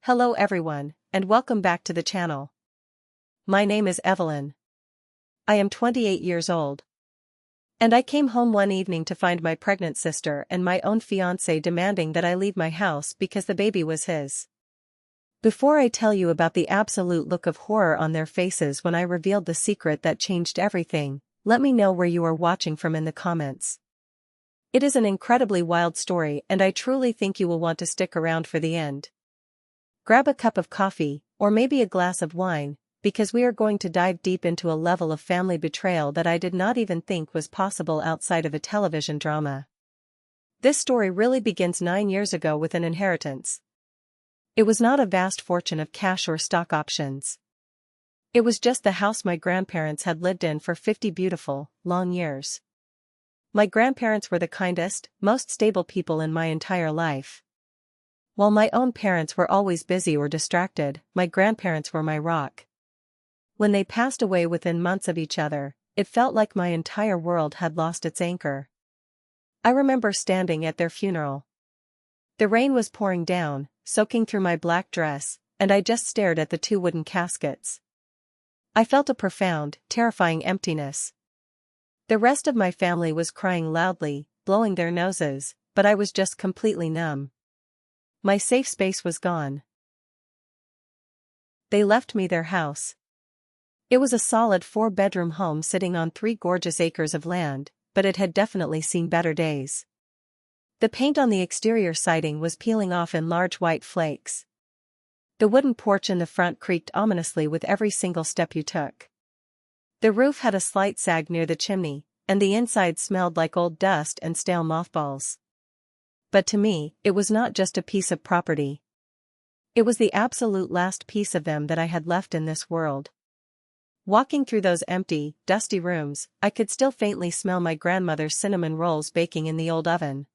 Hello everyone, and welcome back to the channel. My name is Evelyn. I am 28 years old. And I came home one evening to find my pregnant sister and my own fiancé demanding that I leave my house because the baby was his. Before I tell you about the absolute look of horror on their faces when I revealed the secret that changed everything, let me know where you are watching from in the comments. It is an incredibly wild story and I truly think you will want to stick around for the end. Grab a cup of coffee, or maybe a glass of wine, because we are going to dive deep into a level of family betrayal that I did not even think was possible outside of a television drama. This story really begins 9 years ago with an inheritance. It was not a vast fortune of cash or stock options. It was just the house my grandparents had lived in for 50 beautiful, long years. My grandparents were the kindest, most stable people in my entire life. While my own parents were always busy or distracted, my grandparents were my rock. When they passed away within months of each other, it felt like my entire world had lost its anchor. I remember standing at their funeral. The rain was pouring down, soaking through my black dress, and I just stared at the 2 wooden caskets. I felt a profound, terrifying emptiness. The rest of my family was crying loudly, blowing their noses, but I was just completely numb. My safe space was gone. They left me their house. It was a solid 4-bedroom home sitting on 3 gorgeous acres of land, but it had definitely seen better days. The paint on the exterior siding was peeling off in large white flakes. The wooden porch in the front creaked ominously with every single step you took. The roof had a slight sag near the chimney, and the inside smelled like old dust and stale mothballs. But to me, it was not just a piece of property. It was the absolute last piece of them that I had left in this world. Walking through those empty, dusty rooms, I could still faintly smell my grandmother's cinnamon rolls baking in the old oven.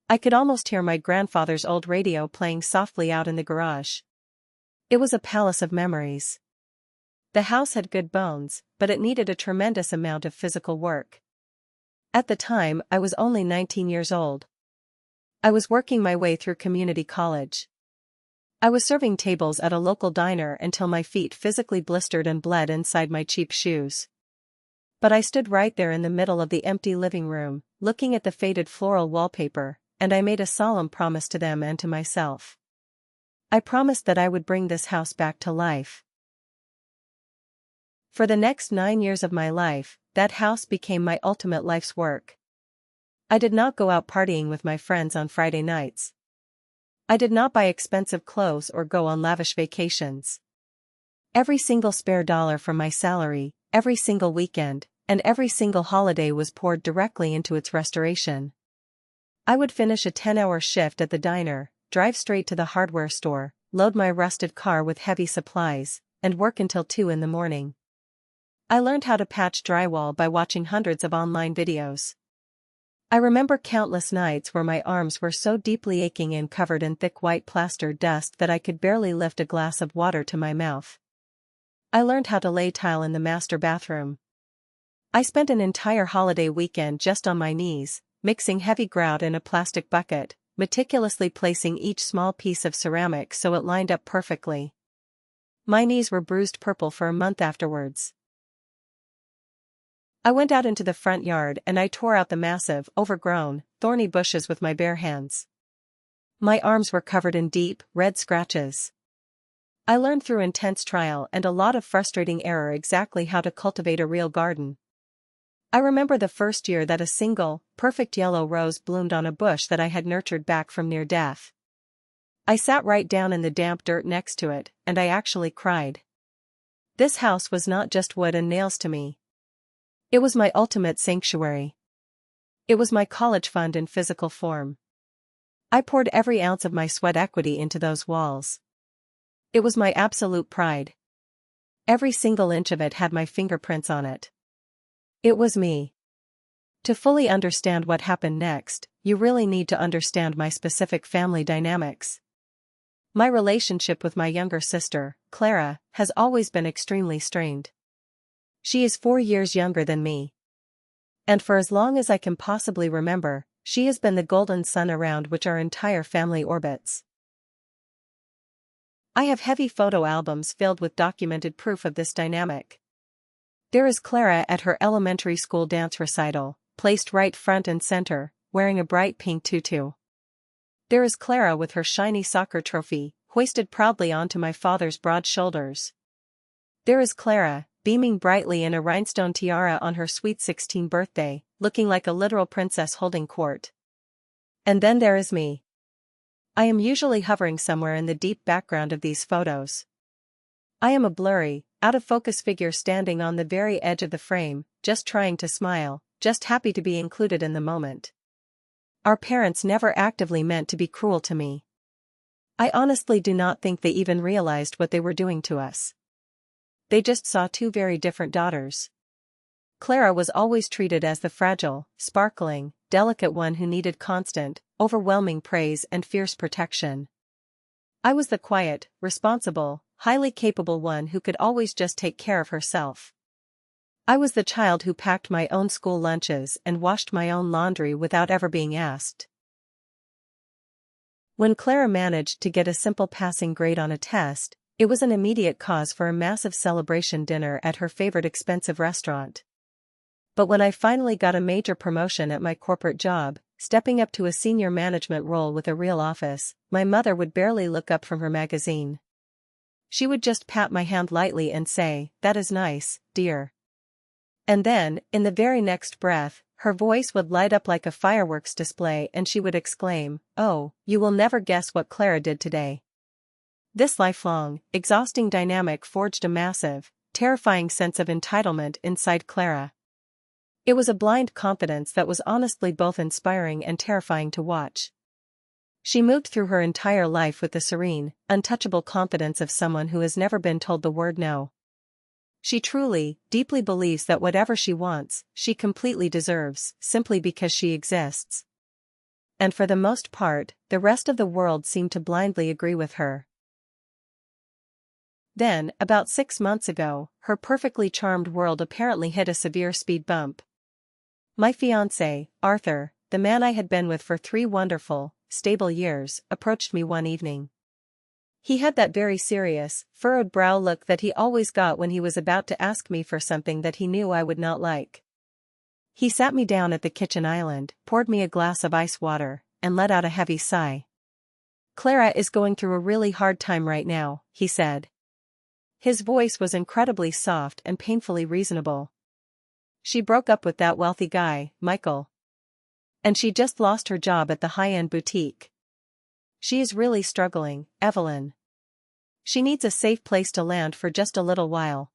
I could almost hear my grandfather's old radio playing softly out in the garage. It was a palace of memories. The house had good bones, but it needed a tremendous amount of physical work. At the time, I was only 19 years old. I was working my way through community college. I was serving tables at a local diner until my feet physically blistered and bled inside my cheap shoes. But I stood right there in the middle of the empty living room, looking at the faded floral wallpaper, and I made a solemn promise to them and to myself. I promised that I would bring this house back to life. For the next 9 years of my life, that house became my ultimate life's work. I did not go out partying with my friends on Friday nights. I did not buy expensive clothes or go on lavish vacations. Every single spare dollar from my salary, every single weekend, and every single holiday was poured directly into its restoration. I would finish a 10-hour shift at the diner, drive straight to the hardware store, load my rusted car with heavy supplies, and work until 2 in the morning. I learned how to patch drywall by watching hundreds of online videos. I remember countless nights where my arms were so deeply aching and covered in thick white plaster dust that I could barely lift a glass of water to my mouth. I learned how to lay tile in the master bathroom. I spent an entire holiday weekend just on my knees, mixing heavy grout in a plastic bucket, meticulously placing each small piece of ceramic so it lined up perfectly. My knees were bruised purple for a month afterwards. I went out into the front yard and I tore out the massive, overgrown, thorny bushes with my bare hands. My arms were covered in deep, red scratches. I learned through intense trial and a lot of frustrating error exactly how to cultivate a real garden. I remember the first year that a single, perfect yellow rose bloomed on a bush that I had nurtured back from near death. I sat right down in the damp dirt next to it, and I actually cried. This house was not just wood and nails to me. It was my ultimate sanctuary. It was my college fund in physical form. I poured every ounce of my sweat equity into those walls. It was my absolute pride. Every single inch of it had my fingerprints on it. It was me. To fully understand what happened next, you really need to understand my specific family dynamics. My relationship with my younger sister, Clara, has always been extremely strained. She is 4 years younger than me. And for as long as I can possibly remember, she has been the golden sun around which our entire family orbits. I have heavy photo albums filled with documented proof of this dynamic. There is Clara at her elementary school dance recital, placed right front and center, wearing a bright pink tutu. There is Clara with her shiny soccer trophy, hoisted proudly onto my father's broad shoulders. There is Clara, beaming brightly in a rhinestone tiara on her sweet 16th birthday, looking like a literal princess holding court. And then there is me. I am usually hovering somewhere in the deep background of these photos. I am a blurry, out-of-focus figure standing on the very edge of the frame, just trying to smile, just happy to be included in the moment. Our parents never actively meant to be cruel to me. I honestly do not think they even realized what they were doing to us. They just saw two very different daughters. Clara was always treated as the fragile, sparkling, delicate one who needed constant, overwhelming praise and fierce protection. I was the quiet, responsible, highly capable one who could always just take care of herself. I was the child who packed my own school lunches and washed my own laundry without ever being asked. When Clara managed to get a simple passing grade on a test, it was an immediate cause for a massive celebration dinner at her favorite expensive restaurant. But when I finally got a major promotion at my corporate job, stepping up to a senior management role with a real office, my mother would barely look up from her magazine. She would just pat my hand lightly and say, "That is nice, dear." And then, in the very next breath, her voice would light up like a fireworks display and she would exclaim, "Oh, you will never guess what Clara did today." This lifelong, exhausting dynamic forged a massive, terrifying sense of entitlement inside Clara. It was a blind confidence that was honestly both inspiring and terrifying to watch. She moved through her entire life with the serene, untouchable confidence of someone who has never been told the word no. She truly, deeply believes that whatever she wants, she completely deserves, simply because she exists. And for the most part, the rest of the world seemed to blindly agree with her. Then, about 6 months ago, her perfectly charmed world apparently hit a severe speed bump. My fiancé, Arthur, the man I had been with for 3 wonderful, stable years, approached me one evening. He had that very serious, furrowed brow look that he always got when he was about to ask me for something that he knew I would not like. He sat me down at the kitchen island, poured me a glass of ice water, and let out a heavy sigh. "Clara is going through a really hard time right now," he said. His voice was incredibly soft and painfully reasonable. "She broke up with that wealthy guy, Michael. And she just lost her job at the high-end boutique. She is really struggling, Evelyn. She needs a safe place to land for just a little while.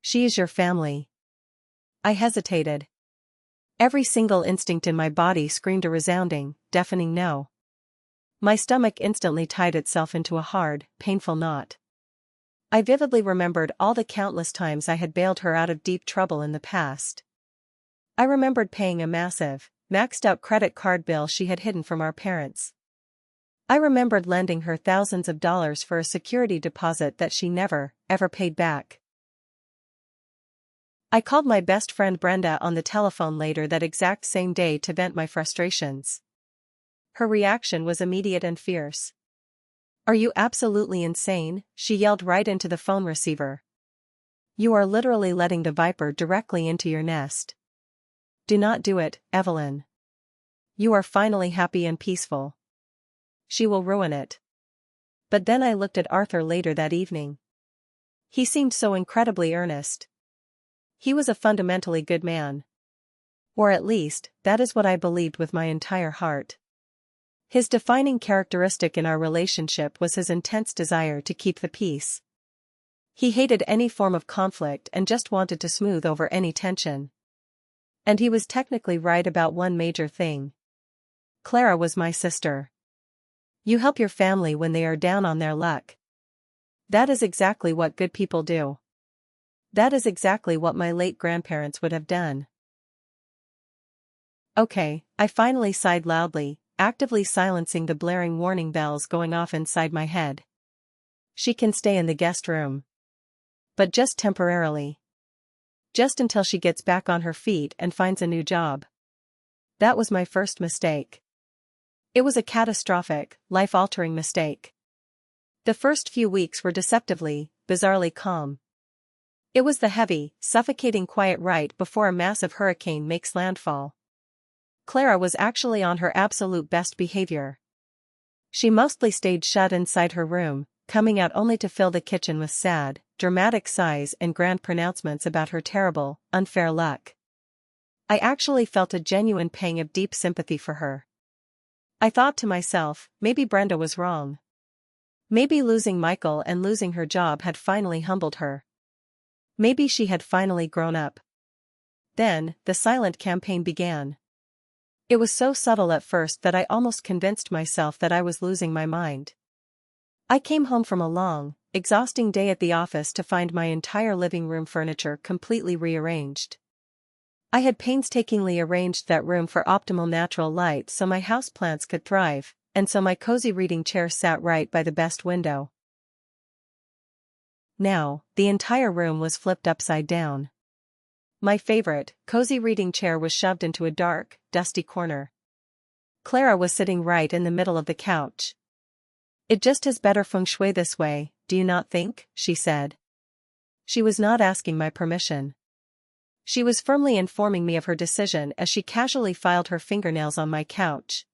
She is your family." I hesitated. Every single instinct in my body screamed a resounding, deafening no. My stomach instantly tied itself into a hard, painful knot. I vividly remembered all the countless times I had bailed her out of deep trouble in the past. I remembered paying a massive, maxed-out credit card bill she had hidden from our parents. I remembered lending her thousands of dollars for a security deposit that she never, ever paid back. I called my best friend Brenda on the telephone later that exact same day to vent my frustrations. Her reaction was immediate and fierce. "Are you absolutely insane?" she yelled right into the phone receiver. "You are literally letting the viper directly into your nest. Do not do it, Evelyn. You are finally happy and peaceful. She will ruin it." But then I looked at Arthur later that evening. He seemed so incredibly earnest. He was a fundamentally good man. Or at least, that is what I believed with my entire heart. His defining characteristic in our relationship was his intense desire to keep the peace. He hated any form of conflict and just wanted to smooth over any tension. And he was technically right about one major thing. Clara was my sister. You help your family when they are down on their luck. That is exactly what good people do. That is exactly what my late grandparents would have done. Okay, I finally sighed loudly, actively silencing the blaring warning bells going off inside my head. She can stay in the guest room. But just temporarily. Just until she gets back on her feet and finds a new job. That was my first mistake. It was a catastrophic, life-altering mistake. The first few weeks were deceptively, bizarrely calm. It was the heavy, suffocating quiet right before a massive hurricane makes landfall. Clara was actually on her absolute best behavior. She mostly stayed shut inside her room, coming out only to fill the kitchen with sad, dramatic sighs and grand pronouncements about her terrible, unfair luck. I actually felt a genuine pang of deep sympathy for her. I thought to myself, maybe Brenda was wrong. Maybe losing Michael and losing her job had finally humbled her. Maybe she had finally grown up. Then, the silent campaign began. It was so subtle at first that I almost convinced myself that I was losing my mind. I came home from a long, exhausting day at the office to find my entire living room furniture completely rearranged. I had painstakingly arranged that room for optimal natural light so my houseplants could thrive, and so my cozy reading chair sat right by the best window. Now, the entire room was flipped upside down. My favorite, cozy reading chair was shoved into a dark, dusty corner. Clara was sitting right in the middle of the couch. "It just has better feng shui this way, do you not think?" she said. She was not asking my permission. She was firmly informing me of her decision as she casually filed her fingernails on my couch.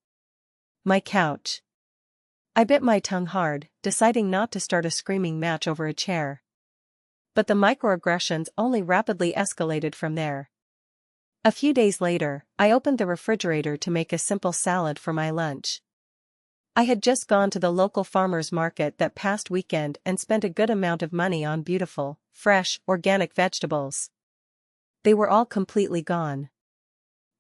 My couch. I bit my tongue hard, deciding not to start a screaming match over a chair. But the microaggressions only rapidly escalated from there. A few days later, I opened the refrigerator to make a simple salad for my lunch. I had just gone to the local farmer's market that past weekend and spent a good amount of money on beautiful, fresh, organic vegetables. They were all completely gone.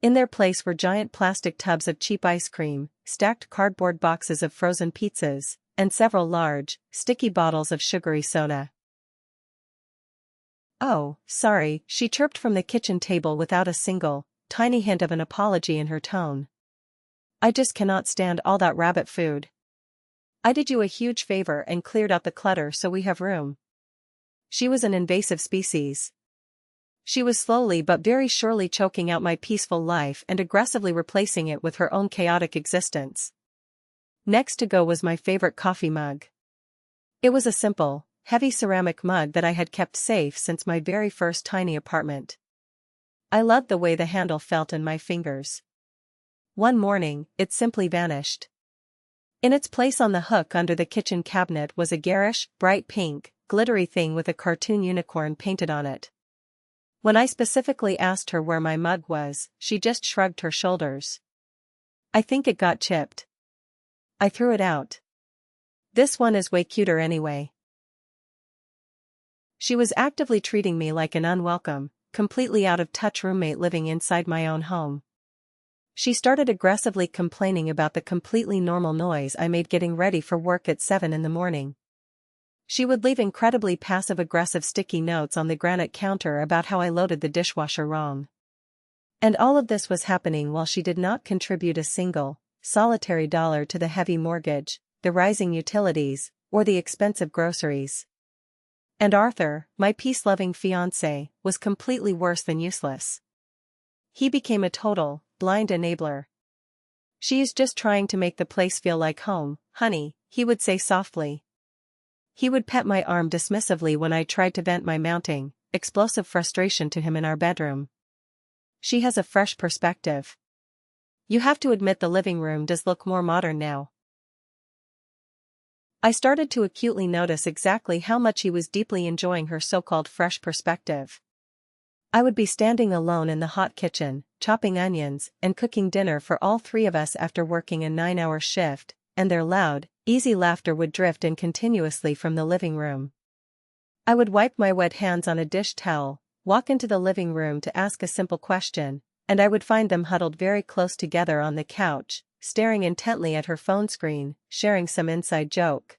In their place were giant plastic tubs of cheap ice cream, stacked cardboard boxes of frozen pizzas, and several large, sticky bottles of sugary soda. "Oh, sorry," she chirped from the kitchen table without a single, tiny hint of an apology in her tone. "I just cannot stand all that rabbit food. I did you a huge favor and cleared out the clutter so we have room." She was an invasive species. She was slowly but very surely choking out my peaceful life and aggressively replacing it with her own chaotic existence. Next to go was my favorite coffee mug. It was a simple, heavy ceramic mug that I had kept safe since my very first tiny apartment. I loved the way the handle felt in my fingers. One morning, it simply vanished. In its place on the hook under the kitchen cabinet was a garish, bright pink, glittery thing with a cartoon unicorn painted on it. When I specifically asked her where my mug was, she just shrugged her shoulders. "I think it got chipped. I threw it out. This one is way cuter anyway." She was actively treating me like an unwelcome, completely out of touch roommate living inside my own home. She started aggressively complaining about the completely normal noise I made getting ready for work at 7 in the morning. She would leave incredibly passive-aggressive sticky notes on the granite counter about how I loaded the dishwasher wrong. And all of this was happening while she did not contribute a single, solitary dollar to the heavy mortgage, the rising utilities, or the expensive groceries. And Arthur, my peace-loving fiancé, was completely worse than useless. He became a total, blind enabler. "She is just trying to make the place feel like home, honey," he would say softly. He would pet my arm dismissively when I tried to vent my mounting, explosive frustration to him in our bedroom. "She has a fresh perspective. You have to admit the living room does look more modern now." I started to acutely notice exactly how much he was deeply enjoying her so-called fresh perspective. I would be standing alone in the hot kitchen, chopping onions and cooking dinner for all three of us after working a 9-hour shift, and their loud, easy laughter would drift in continuously from the living room. I would wipe my wet hands on a dish towel, walk into the living room to ask a simple question, and I would find them huddled very close together on the couch, staring intently at her phone screen, sharing some inside joke.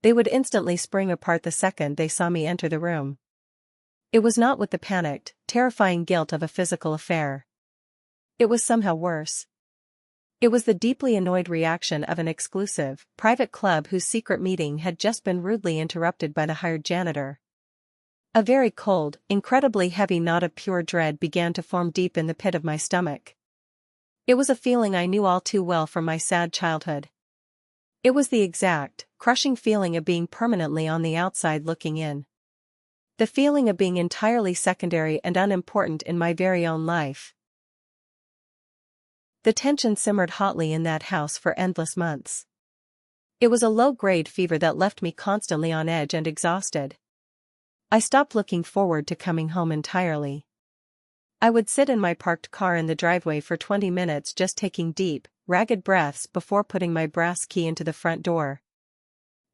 They would instantly spring apart the second they saw me enter the room. It was not with the panicked, terrifying guilt of a physical affair. It was somehow worse. It was the deeply annoyed reaction of an exclusive, private club whose secret meeting had just been rudely interrupted by the hired janitor. A very cold, incredibly heavy knot of pure dread began to form deep in the pit of my stomach. It was a feeling I knew all too well from my sad childhood. It was the exact, crushing feeling of being permanently on the outside looking in. The feeling of being entirely secondary and unimportant in my very own life. The tension simmered hotly in that house for endless months. It was a low-grade fever that left me constantly on edge and exhausted. I stopped looking forward to coming home entirely. I would sit in my parked car in the driveway for 20 minutes just taking deep, ragged breaths before putting my brass key into the front door.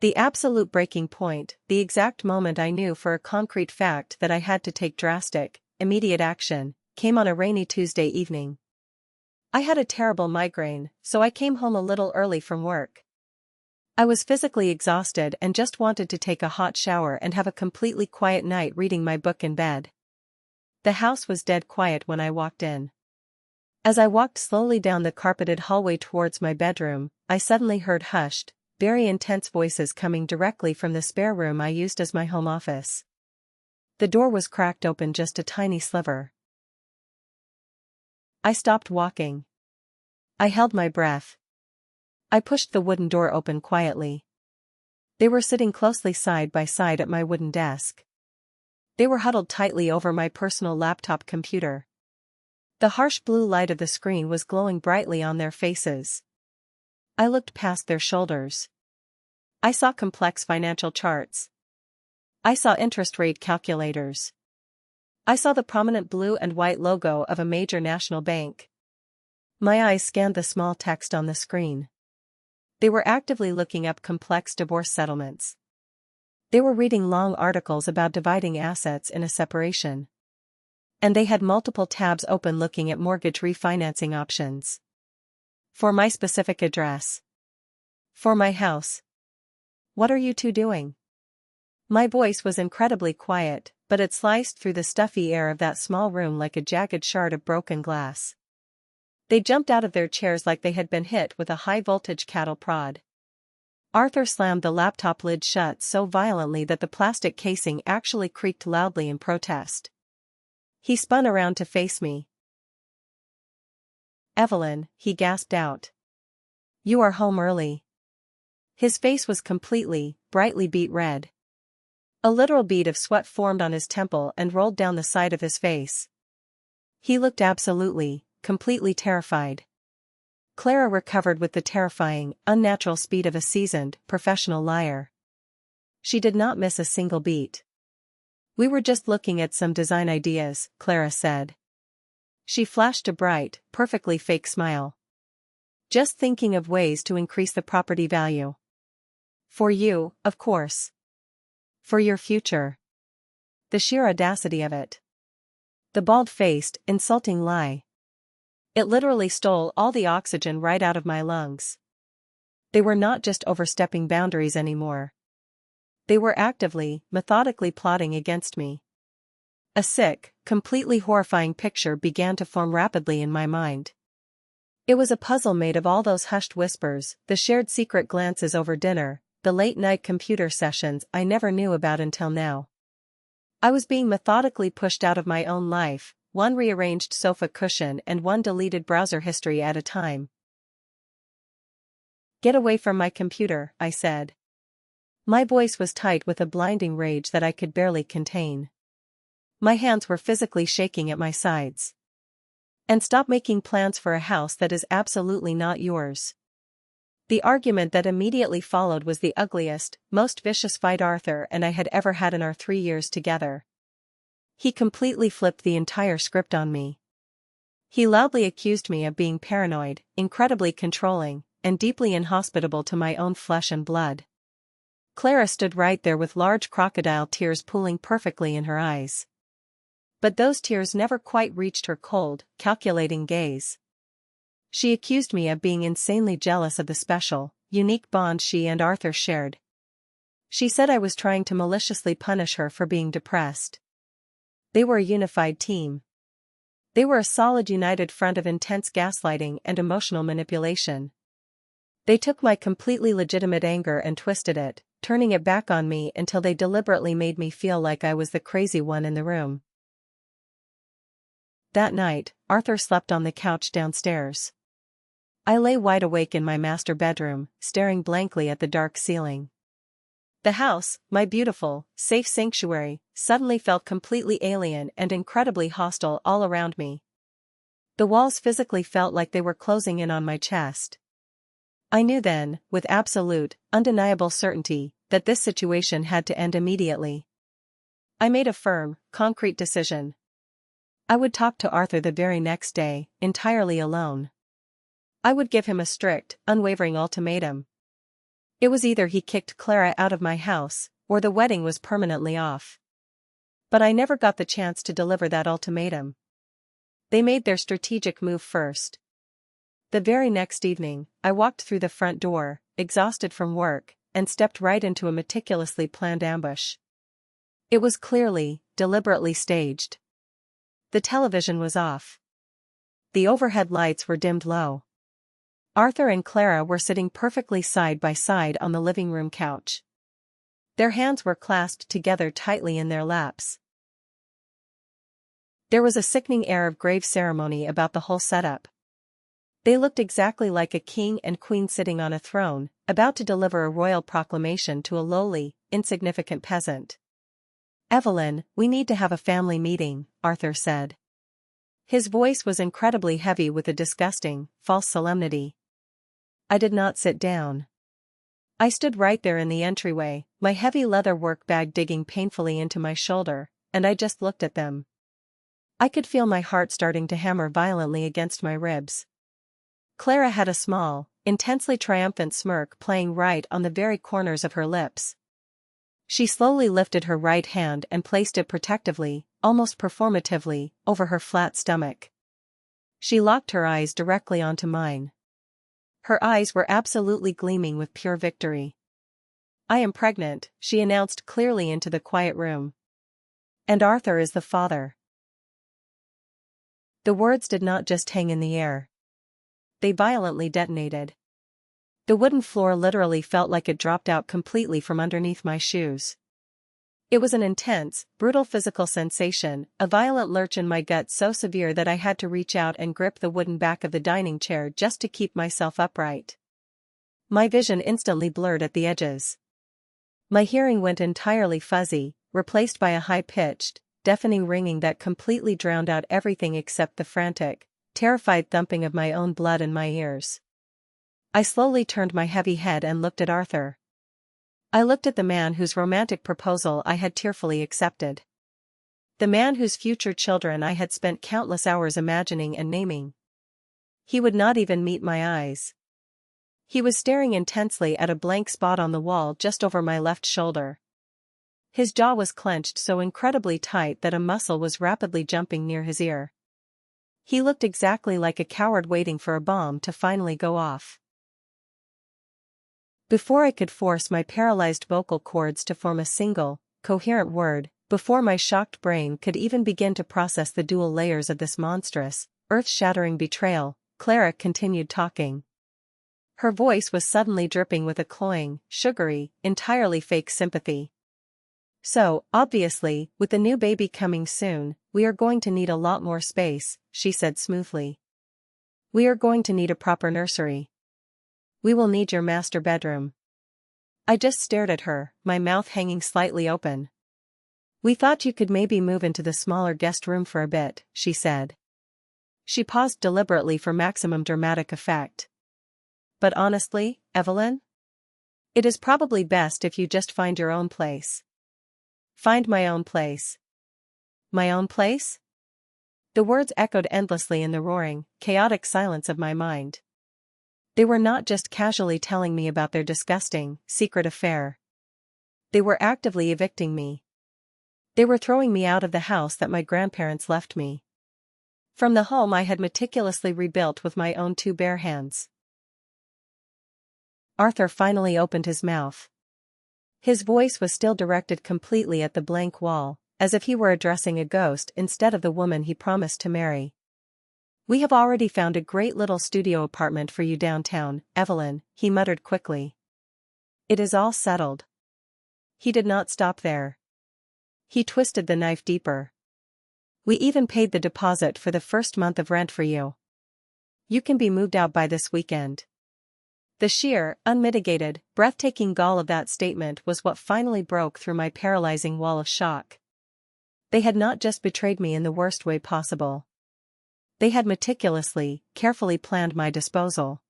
The absolute breaking point, the exact moment I knew for a concrete fact that I had to take drastic, immediate action, came on a rainy Tuesday evening. I had a terrible migraine, so I came home a little early from work. I was physically exhausted and just wanted to take a hot shower and have a completely quiet night reading my book in bed. The house was dead quiet when I walked in. As I walked slowly down the carpeted hallway towards my bedroom, I suddenly heard hushed, very intense voices coming directly from the spare room I used as my home office. The door was cracked open just a tiny sliver. I stopped walking. I held my breath. I pushed the wooden door open quietly. They were sitting closely side by side at my wooden desk. They were huddled tightly over my personal laptop computer. The harsh blue light of the screen was glowing brightly on their faces. I looked past their shoulders. I saw complex financial charts. I saw interest rate calculators. I saw the prominent blue and white logo of a major national bank. My eyes scanned the small text on the screen. They were actively looking up complex divorce settlements. They were reading long articles about dividing assets in a separation. And they had multiple tabs open looking at mortgage refinancing options. For my specific address. For my house. What are you two doing? My voice was incredibly quiet, but it sliced through the stuffy air of that small room like a jagged shard of broken glass. They jumped out of their chairs like they had been hit with a high-voltage cattle prod. Arthur slammed the laptop lid shut so violently that the plastic casing actually creaked loudly in protest. He spun around to face me. "Evelyn," he gasped out. "You are home early." His face was completely, brightly beet red. A literal bead of sweat formed on his temple and rolled down the side of his face. He looked absolutely, completely terrified. Clara recovered with the terrifying, unnatural speed of a seasoned, professional liar. She did not miss a single beat. "We were just looking at some design ideas," Clara said. She flashed a bright, perfectly fake smile. "Just thinking of ways to increase the property value. For you, of course. For your future." The sheer audacity of it. The bald-faced, insulting lie. It literally stole all the oxygen right out of my lungs. They were not just overstepping boundaries anymore. They were actively, methodically plotting against me. A sick, completely horrifying picture began to form rapidly in my mind. It was a puzzle made of all those hushed whispers, the shared secret glances over dinner, the late-night computer sessions I never knew about until now. I was being methodically pushed out of my own life, one rearranged sofa cushion and one deleted browser history at a time. "Get away from my computer," I said. My voice was tight with a blinding rage that I could barely contain. My hands were physically shaking at my sides. "And stop making plans for a house that is absolutely not yours." The argument that immediately followed was the ugliest, most vicious fight Arthur and I had ever had in our 3 years together. He completely flipped the entire script on me. He loudly accused me of being paranoid, incredibly controlling, and deeply inhospitable to my own flesh and blood. Clara stood right there with large crocodile tears pooling perfectly in her eyes. But those tears never quite reached her cold, calculating gaze. She accused me of being insanely jealous of the special, unique bond she and Arthur shared. She said I was trying to maliciously punish her for being depressed. They were a unified team. They were a solid united front of intense gaslighting and emotional manipulation. They took my completely legitimate anger and twisted it, turning it back on me until they deliberately made me feel like I was the crazy one in the room. That night, Arthur slept on the couch downstairs. I lay wide awake in my master bedroom, staring blankly at the dark ceiling. The house, my beautiful, safe sanctuary, suddenly felt completely alien and incredibly hostile all around me. The walls physically felt like they were closing in on my chest. I knew then, with absolute, undeniable certainty, that this situation had to end immediately. I made a firm, concrete decision. I would talk to Arthur the very next day, entirely alone. I would give him a strict, unwavering ultimatum. It was either he kicked Clara out of my house, or the wedding was permanently off. But I never got the chance to deliver that ultimatum. They made their strategic move first. The very next evening, I walked through the front door, exhausted from work, and stepped right into a meticulously planned ambush. It was clearly, deliberately staged. The television was off. The overhead lights were dimmed low. Arthur and Clara were sitting perfectly side by side on the living room couch. Their hands were clasped together tightly in their laps. There was a sickening air of grave ceremony about the whole setup. They looked exactly like a king and queen sitting on a throne, about to deliver a royal proclamation to a lowly, insignificant peasant. "Evelyn, we need to have a family meeting," Arthur said. His voice was incredibly heavy with a disgusting, false solemnity. I did not sit down. I stood right there in the entryway, my heavy leather work bag digging painfully into my shoulder, and I just looked at them. I could feel my heart starting to hammer violently against my ribs. Clara had a small, intensely triumphant smirk playing right on the very corners of her lips. She slowly lifted her right hand and placed it protectively, almost performatively, over her flat stomach. She locked her eyes directly onto mine. Her eyes were absolutely gleaming with pure victory. "I am pregnant," she announced clearly into the quiet room. "And Arthur is the father." The words did not just hang in the air. They violently detonated. The wooden floor literally felt like it dropped out completely from underneath my shoes. It was an intense, brutal physical sensation, a violent lurch in my gut so severe that I had to reach out and grip the wooden back of the dining chair just to keep myself upright. My vision instantly blurred at the edges. My hearing went entirely fuzzy, replaced by a high-pitched, deafening ringing that completely drowned out everything except the frantic, terrified thumping of my own blood in my ears. I slowly turned my heavy head and looked at Arthur. I looked at the man whose romantic proposal I had tearfully accepted. The man whose future children I had spent countless hours imagining and naming. He would not even meet my eyes. He was staring intensely at a blank spot on the wall just over my left shoulder. His jaw was clenched so incredibly tight that a muscle was rapidly jumping near his ear. He looked exactly like a coward waiting for a bomb to finally go off. Before I could force my paralyzed vocal cords to form a single, coherent word, before my shocked brain could even begin to process the dual layers of this monstrous, earth-shattering betrayal, Clara continued talking. Her voice was suddenly dripping with a cloying, sugary, entirely fake sympathy. "So, obviously, with the new baby coming soon, we are going to need a lot more space," she said smoothly. "We are going to need a proper nursery. We will need your master bedroom." I just stared at her, my mouth hanging slightly open. "We thought you could maybe move into the smaller guest room for a bit," she said. She paused deliberately for maximum dramatic effect. "But honestly, Evelyn? It is probably best if you just find your own place." "Find my own place." "My own place?" The words echoed endlessly in the roaring, chaotic silence of my mind. They were not just casually telling me about their disgusting, secret affair. They were actively evicting me. They were throwing me out of the house that my grandparents left me. From the home I had meticulously rebuilt with my own two bare hands. Arthur finally opened his mouth. His voice was still directed completely at the blank wall, as if he were addressing a ghost instead of the woman he promised to marry. "We have already found a great little studio apartment for you downtown, Evelyn," he muttered quickly. "It is all settled." He did not stop there. He twisted the knife deeper. "We even paid the deposit for the first month of rent for you." You can be moved out by this weekend. The sheer, unmitigated, breathtaking gall of that statement was what finally broke through my paralyzing wall of shock. They had not just betrayed me in the worst way possible. They had meticulously, carefully planned my disposal.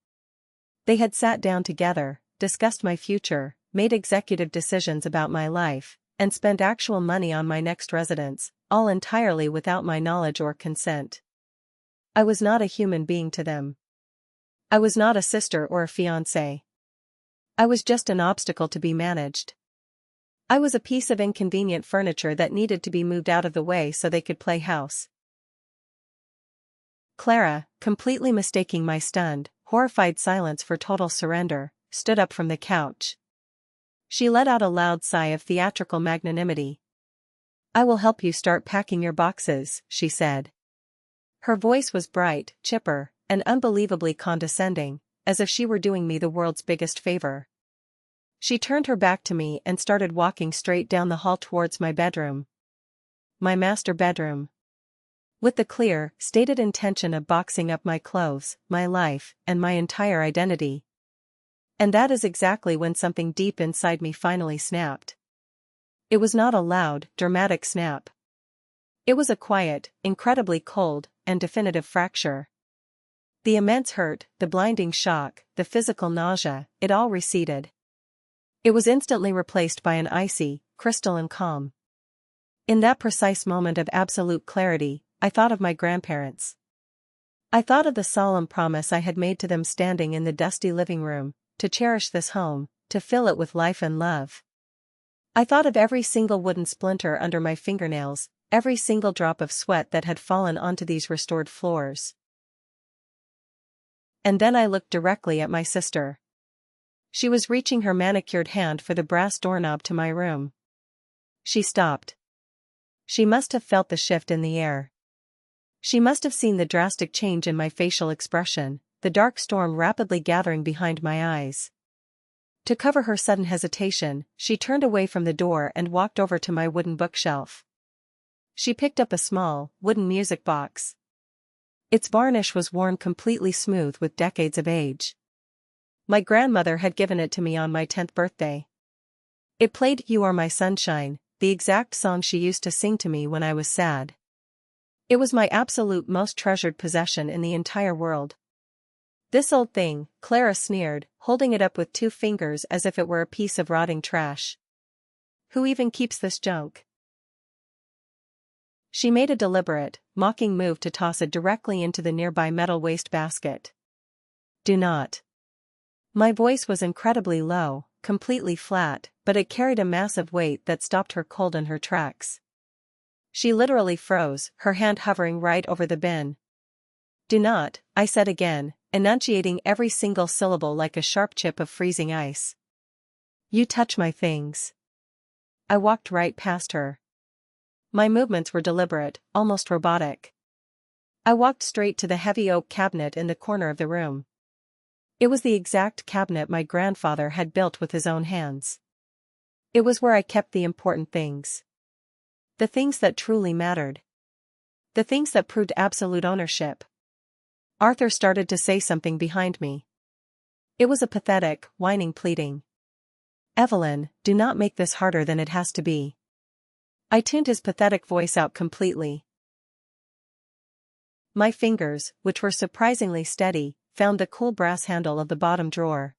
They had sat down together, discussed my future, made executive decisions about my life, and spent actual money on my next residence, all entirely without my knowledge or consent. I was not a human being to them. I was not a sister or a fiancé. I was just an obstacle to be managed. I was a piece of inconvenient furniture that needed to be moved out of the way so they could play house. Clara, completely mistaking my stunned, horrified silence for total surrender, stood up from the couch. She let out a loud sigh of theatrical magnanimity. "I will help you start packing your boxes," she said. Her voice was bright, chipper, and unbelievably condescending, as if she were doing me the world's biggest favor. She turned her back to me and started walking straight down the hall towards my bedroom. My master bedroom. With the clear, stated intention of boxing up my clothes, my life, and my entire identity. And that is exactly when something deep inside me finally snapped. It was not a loud, dramatic snap. It was a quiet, incredibly cold, and definitive fracture. The immense hurt, the blinding shock, the physical nausea, it all receded. It was instantly replaced by an icy, crystalline calm. In that precise moment of absolute clarity, I thought of my grandparents. I thought of the solemn promise I had made to them standing in the dusty living room, to cherish this home, to fill it with life and love. I thought of every single wooden splinter under my fingernails, every single drop of sweat that had fallen onto these restored floors. And then I looked directly at my sister. She was reaching her manicured hand for the brass doorknob to my room. She stopped. She must have felt the shift in the air. She must have seen the drastic change in my facial expression, the dark storm rapidly gathering behind my eyes. To cover her sudden hesitation, she turned away from the door and walked over to my wooden bookshelf. She picked up a small, wooden music box. Its varnish was worn completely smooth with decades of age. My grandmother had given it to me on my 10th birthday. It played "You Are My Sunshine," the exact song she used to sing to me when I was sad. It was my absolute most treasured possession in the entire world. "This old thing," Clara sneered, holding it up with 2 fingers as if it were a piece of rotting trash. "Who even keeps this junk?" She made a deliberate, mocking move to toss it directly into the nearby metal wastebasket. "Do not." My voice was incredibly low, completely flat, but it carried a massive weight that stopped her cold in her tracks. She literally froze, her hand hovering right over the bin. "Do not," I said again, enunciating every single syllable like a sharp chip of freezing ice. "You touch my things." I walked right past her. My movements were deliberate, almost robotic. I walked straight to the heavy oak cabinet in the corner of the room. It was the exact cabinet my grandfather had built with his own hands. It was where I kept the important things. The things that truly mattered. The things that proved absolute ownership. Arthur started to say something behind me. It was a pathetic, whining pleading. "Evelyn, do not make this harder than it has to be." I tuned his pathetic voice out completely. My fingers, which were surprisingly steady, found the cool brass handle of the bottom drawer.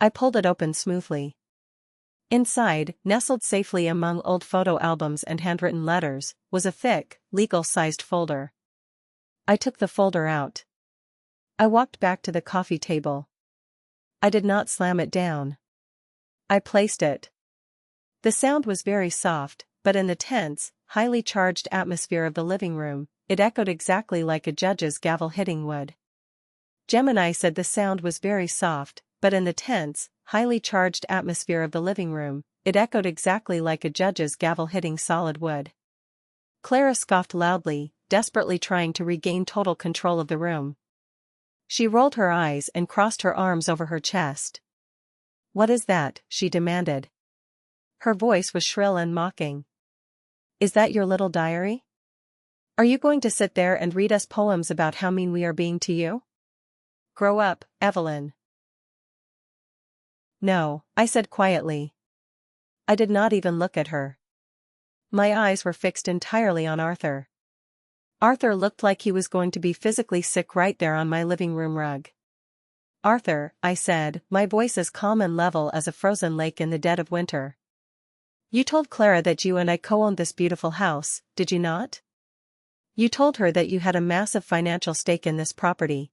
I pulled it open smoothly. Inside, nestled safely among old photo albums and handwritten letters, was a thick, legal-sized folder. I took the folder out. I walked back to the coffee table. I did not slam it down. I placed it. The sound was very soft, but in the tense, highly charged atmosphere of the living room, it echoed exactly like a judge's gavel hitting would. Gemini said the sound was very soft, but in the tense, highly charged atmosphere of the living room, it echoed exactly like a judge's gavel hitting solid wood. Clara scoffed loudly, desperately trying to regain total control of the room. She rolled her eyes and crossed her arms over her chest. "What is that?" she demanded. Her voice was shrill and mocking. "Is that your little diary? Are you going to sit there and read us poems about how mean we are being to you?" Grow up, Evelyn. No, I said quietly. I did not even look at her. My eyes were fixed entirely on Arthur. Arthur looked like he was going to be physically sick right there on my living room rug. Arthur, I said, my voice as calm and level as a frozen lake in the dead of winter. You told Clara that you and I co-owned this beautiful house, did you not? You told her that you had a massive financial stake in this property.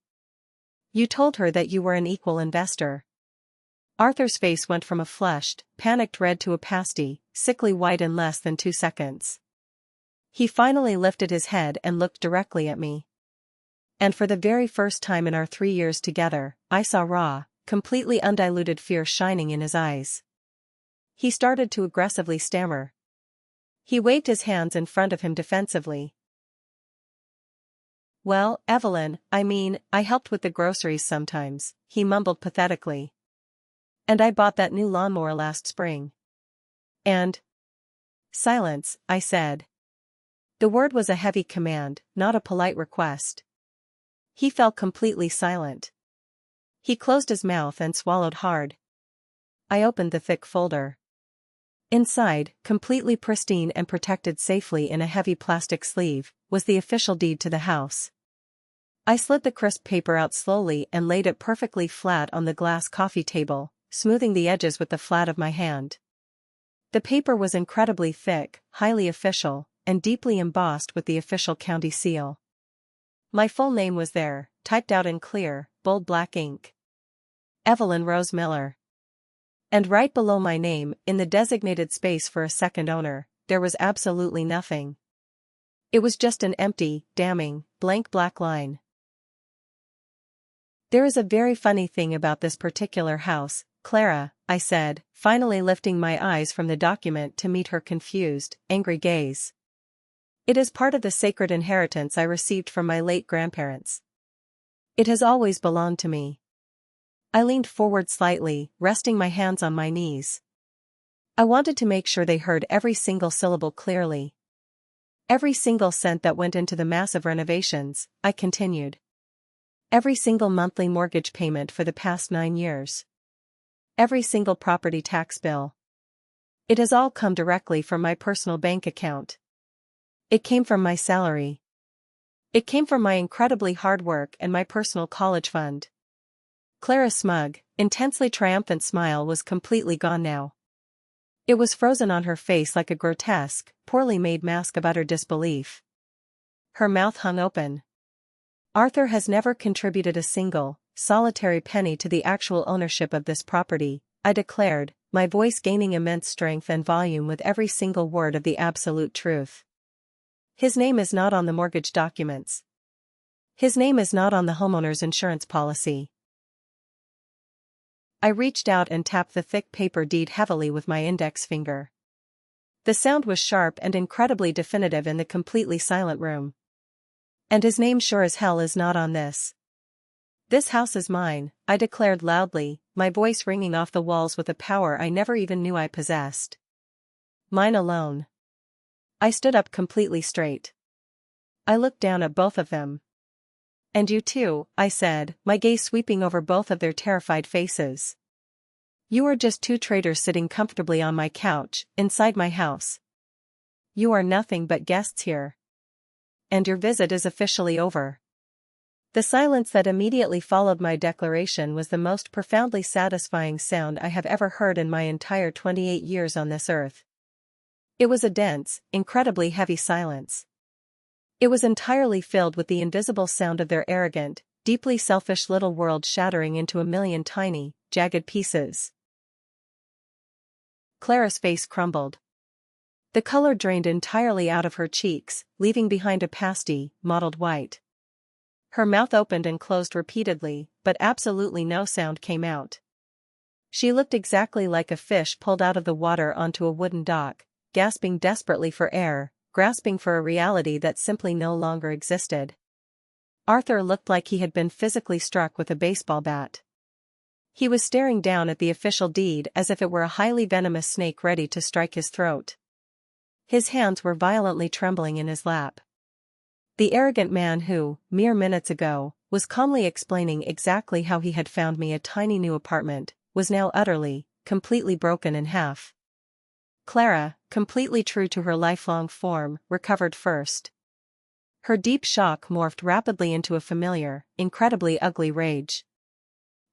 You told her that you were an equal investor. Arthur's face went from a flushed, panicked red to a pasty, sickly white in less than 2 seconds. He finally lifted his head and looked directly at me. And for the very first time in our 3 years together, I saw raw, completely undiluted fear shining in his eyes. He started to aggressively stammer. He waved his hands in front of him defensively. Well, Evelyn, I helped with the groceries sometimes, he mumbled pathetically. And I bought that new lawnmower last spring. And... Silence, I said. The word was a heavy command, not a polite request. He fell completely silent. He closed his mouth and swallowed hard. I opened the thick folder. Inside, completely pristine and protected safely in a heavy plastic sleeve, was the official deed to the house. I slid the crisp paper out slowly and laid it perfectly flat on the glass coffee table, smoothing the edges with the flat of my hand. The paper was incredibly thick, highly official, and deeply embossed with the official county seal. My full name was there, typed out in clear, bold black ink. Evelyn Rose Miller. And right below my name, in the designated space for a second owner, there was absolutely nothing. It was just an empty, damning, blank black line. There is a very funny thing about this particular house, Clara, I said, finally lifting my eyes from the document to meet her confused, angry gaze. It is part of the sacred inheritance I received from my late grandparents. It has always belonged to me. I leaned forward slightly, resting my hands on my knees. I wanted to make sure they heard every single syllable clearly. Every single cent that went into the massive renovations, I continued. Every single monthly mortgage payment for the past 9 years. Every single property tax bill. It has all come directly from my personal bank account. It came from my salary. It came from my incredibly hard work and my personal college fund. Clara's smug, intensely triumphant smile was completely gone now. It was frozen on her face like a grotesque, poorly made mask of utter disbelief. Her mouth hung open. Arthur has never contributed a single, solitary penny to the actual ownership of this property, I declared, my voice gaining immense strength and volume with every single word of the absolute truth. His name is not on the mortgage documents. His name is not on the homeowner's insurance policy. I reached out and tapped the thick paper deed heavily with my index finger. The sound was sharp and incredibly definitive in the completely silent room. And his name sure as hell is not on this. This house is mine, I declared loudly, my voice ringing off the walls with a power I never even knew I possessed. Mine alone. I stood up completely straight. I looked down at both of them. And you too, I said, my gaze sweeping over both of their terrified faces. You are just 2 traitors sitting comfortably on my couch, inside my house. You are nothing but guests here. And your visit is officially over. The silence that immediately followed my declaration was the most profoundly satisfying sound I have ever heard in my entire 28 years on this earth. It was a dense, incredibly heavy silence. It was entirely filled with the invisible sound of their arrogant, deeply selfish little world shattering into a million tiny, jagged pieces. Clara's face crumbled. The color drained entirely out of her cheeks, leaving behind a pasty, mottled white. Her mouth opened and closed repeatedly, but absolutely no sound came out. She looked exactly like a fish pulled out of the water onto a wooden dock, gasping desperately for air, grasping for a reality that simply no longer existed. Arthur looked like he had been physically struck with a baseball bat. He was staring down at the official deed as if it were a highly venomous snake ready to strike his throat. His hands were violently trembling in his lap. The arrogant man who, mere minutes ago, was calmly explaining exactly how he had found me a tiny new apartment, was now utterly, completely broken in half. Clara, completely true to her lifelong form, recovered first. Her deep shock morphed rapidly into a familiar, incredibly ugly rage.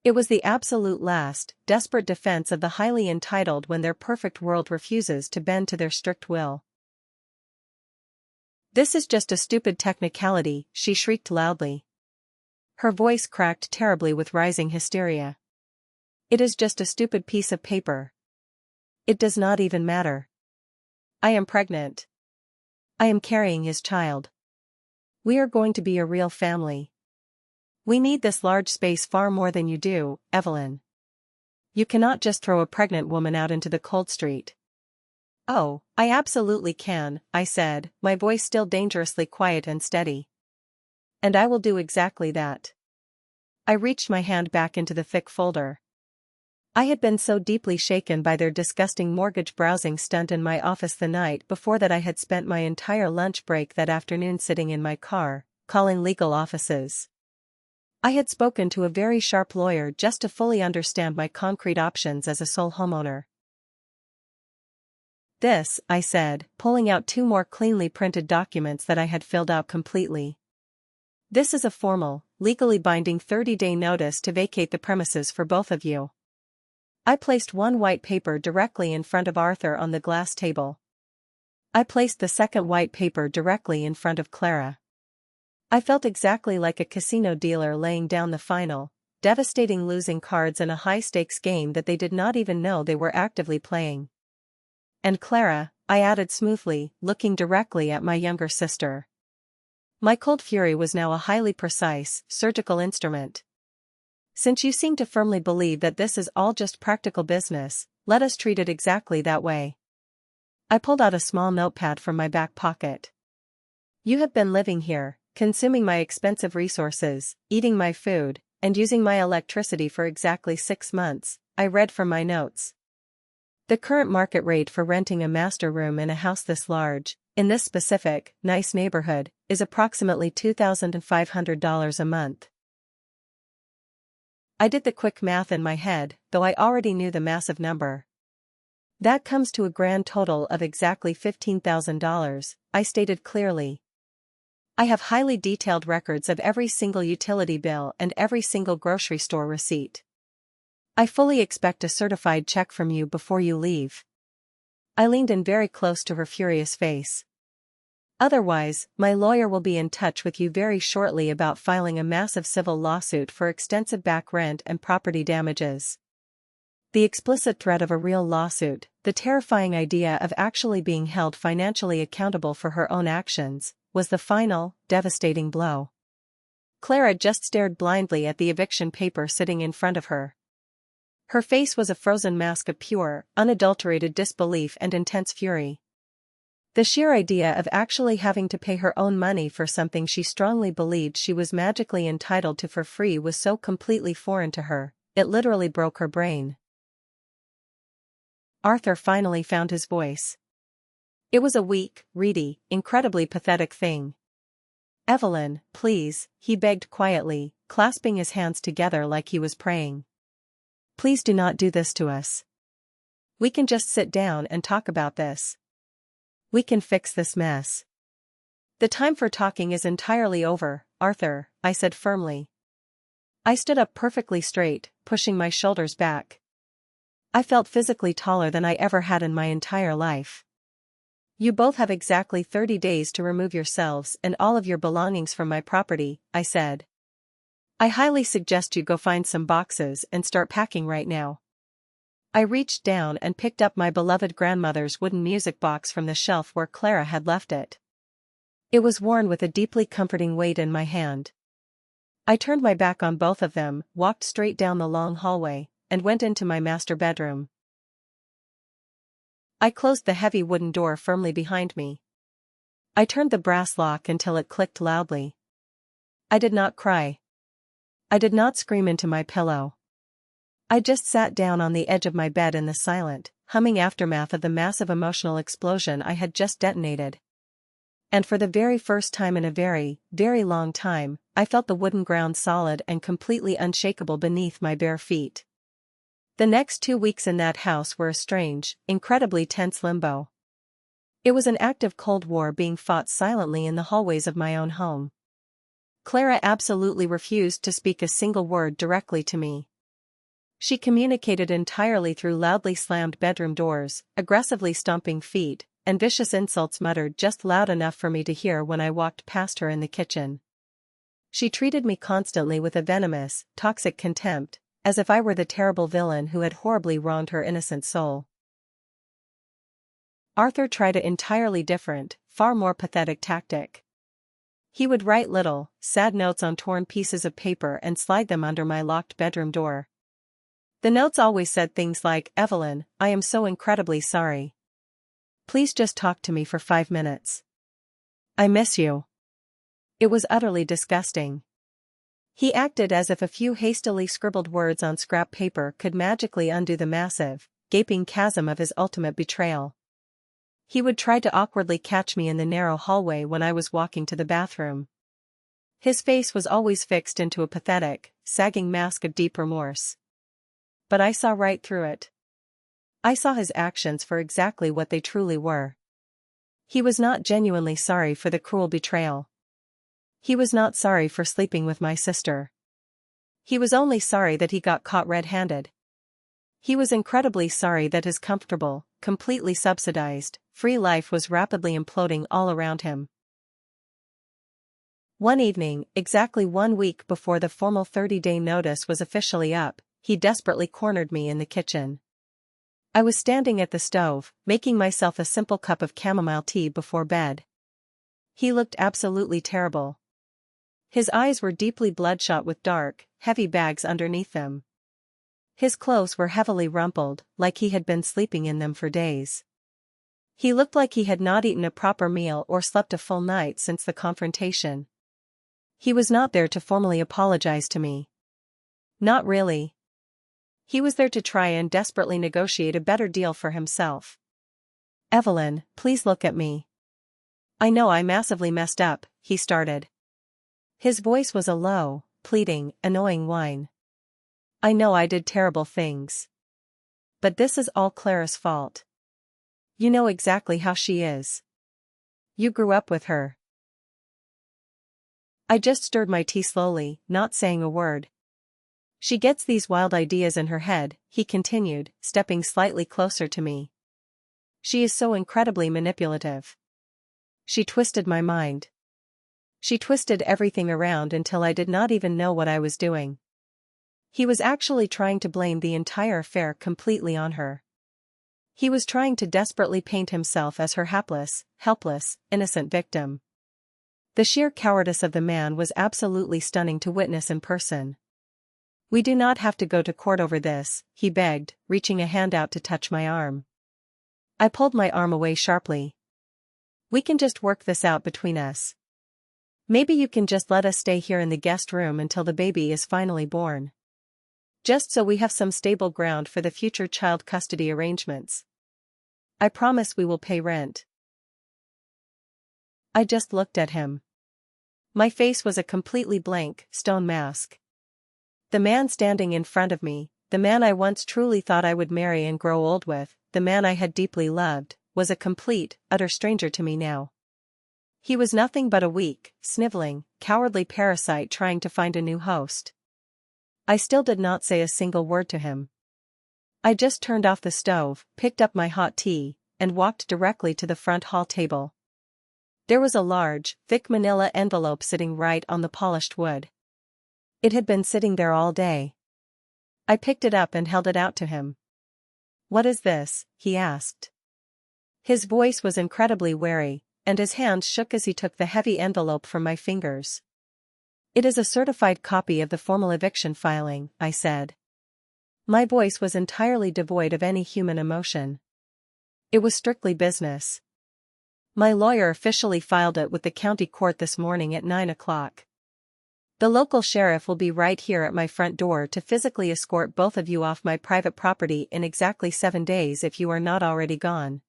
It was the absolute last, desperate defense of the highly entitled when their perfect world refuses to bend to their strict will. "This is just a stupid technicality," she shrieked loudly. Her voice cracked terribly with rising hysteria. "It is just a stupid piece of paper. It does not even matter. I am pregnant. I am carrying his child. We are going to be a real family. We need this large space far more than you do, Evelyn. You cannot just throw a pregnant woman out into the cold street." "Oh, I absolutely can," I said, my voice still dangerously quiet and steady. "And I will do exactly that." I reached my hand back into the thick folder. I had been so deeply shaken by their disgusting mortgage browsing stunt in my office the night before that I had spent my entire lunch break that afternoon sitting in my car, calling legal offices. I had spoken to a very sharp lawyer just to fully understand my concrete options as a sole homeowner. "This," I said, pulling out 2 more cleanly printed documents that I had filled out completely. "This is a formal, legally binding 30-day notice to vacate the premises for both of you." I placed one white paper directly in front of Arthur on the glass table. I placed the second white paper directly in front of Clara. I felt exactly like a casino dealer laying down the final, devastating losing cards in a high-stakes game that they did not even know they were actively playing. "And Clara," I added smoothly, looking directly at my younger sister. My cold fury was now a highly precise, surgical instrument. "Since you seem to firmly believe that this is all just practical business, let us treat it exactly that way." I pulled out a small notepad from my back pocket. "You have been living here, consuming my expensive resources, eating my food, and using my electricity for exactly 6 months, I read from my notes. The current market rate for renting a master room in a house this large, in this specific, nice neighborhood, is approximately $2,500 a month." I did the quick math in my head, though I already knew the massive number. "That comes to a grand total of exactly $15,000, I stated clearly. "I have highly detailed records of every single utility bill and every single grocery store receipt. I fully expect a certified check from you before you leave." I leaned in very close to her furious face. "Otherwise, my lawyer will be in touch with you very shortly about filing a massive civil lawsuit for extensive back rent and property damages." The explicit threat of a real lawsuit, the terrifying idea of actually being held financially accountable for her own actions, was the final, devastating blow. Clara just stared blindly at the eviction paper sitting in front of her. Her face was a frozen mask of pure, unadulterated disbelief and intense fury. The sheer idea of actually having to pay her own money for something she strongly believed she was magically entitled to for free was so completely foreign to her, it literally broke her brain. Arthur finally found his voice. It was a weak, reedy, incredibly pathetic thing. "Evelyn, please," he begged quietly, clasping his hands together like he was praying. "Please do not do this to us. We can just sit down and talk about this. We can fix this mess." "The time for talking is entirely over, Arthur," I said firmly. I stood up perfectly straight, pushing my shoulders back. I felt physically taller than I ever had in my entire life. "You both have exactly 30 days to remove yourselves and all of your belongings from my property," I said. "I highly suggest you go find some boxes and start packing right now." I reached down and picked up my beloved grandmother's wooden music box from the shelf where Clara had left it. It was worn with a deeply comforting weight in my hand. I turned my back on both of them, walked straight down the long hallway, and went into my master bedroom. I closed the heavy wooden door firmly behind me. I turned the brass lock until it clicked loudly. I did not cry. I did not scream into my pillow. I just sat down on the edge of my bed in the silent, humming aftermath of the massive emotional explosion I had just detonated. And for the very first time in a very, very long time, I felt the wooden ground solid and completely unshakable beneath my bare feet. The next 2 weeks in that house were a strange, incredibly tense limbo. It was an active Cold War being fought silently in the hallways of my own home. Clara absolutely refused to speak a single word directly to me. She communicated entirely through loudly slammed bedroom doors, aggressively stomping feet, and vicious insults muttered just loud enough for me to hear when I walked past her in the kitchen. She treated me constantly with a venomous, toxic contempt, as if I were the terrible villain who had horribly wronged her innocent soul. Arthur tried an entirely different, far more pathetic tactic. He would write little, sad notes on torn pieces of paper and slide them under my locked bedroom door. The notes always said things like, "Evelyn, I am so incredibly sorry. Please just talk to me for 5 minutes. I miss you." It was utterly disgusting. He acted as if a few hastily scribbled words on scrap paper could magically undo the massive, gaping chasm of his ultimate betrayal. He would try to awkwardly catch me in the narrow hallway when I was walking to the bathroom. His face was always fixed into a pathetic, sagging mask of deep remorse. But I saw right through it. I saw his actions for exactly what they truly were. He was not genuinely sorry for the cruel betrayal. He was not sorry for sleeping with my sister. He was only sorry that he got caught red-handed. He was incredibly sorry that his comfortable, completely subsidized, free life was rapidly imploding all around him. One evening, exactly 1 week before the formal 30-day notice was officially up, he desperately cornered me in the kitchen. I was standing at the stove, making myself a simple cup of chamomile tea before bed. He looked absolutely terrible. His eyes were deeply bloodshot with dark, heavy bags underneath them. His clothes were heavily rumpled, like he had been sleeping in them for days. He looked like he had not eaten a proper meal or slept a full night since the confrontation. He was not there to formally apologize to me. Not really. He was there to try and desperately negotiate a better deal for himself. "Evelyn, please look at me. I know I massively messed up," he started. His voice was a low, pleading, annoying whine. "I know I did terrible things. But this is all Clara's fault. You know exactly how she is. You grew up with her." I just stirred my tea slowly, not saying a word. "She gets these wild ideas in her head," he continued, stepping slightly closer to me. "She is so incredibly manipulative. She twisted my mind. She twisted everything around until I did not even know what I was doing." He was actually trying to blame the entire affair completely on her. He was trying to desperately paint himself as her hapless, helpless, innocent victim. The sheer cowardice of the man was absolutely stunning to witness in person. "We do not have to go to court over this," he begged, reaching a hand out to touch my arm. I pulled my arm away sharply. "We can just work this out between us. Maybe you can just let us stay here in the guest room until the baby is finally born. Just so we have some stable ground for the future child custody arrangements. I promise we will pay rent." I just looked at him. My face was a completely blank, stone mask. The man standing in front of me, the man I once truly thought I would marry and grow old with, the man I had deeply loved, was a complete, utter stranger to me now. He was nothing but a weak, sniveling, cowardly parasite trying to find a new host. I still did not say a single word to him. I just turned off the stove, picked up my hot tea, and walked directly to the front hall table. There was a large, thick manila envelope sitting right on the polished wood. It had been sitting there all day. I picked it up and held it out to him. "What is this?" he asked. His voice was incredibly wary, and his hand shook as he took the heavy envelope from my fingers. "It is a certified copy of the formal eviction filing," I said. My voice was entirely devoid of any human emotion. It was strictly business. "My lawyer officially filed it with the county court this morning at 9 o'clock. The local sheriff will be right here at my front door to physically escort both of you off my private property in exactly 7 days if you are not already gone."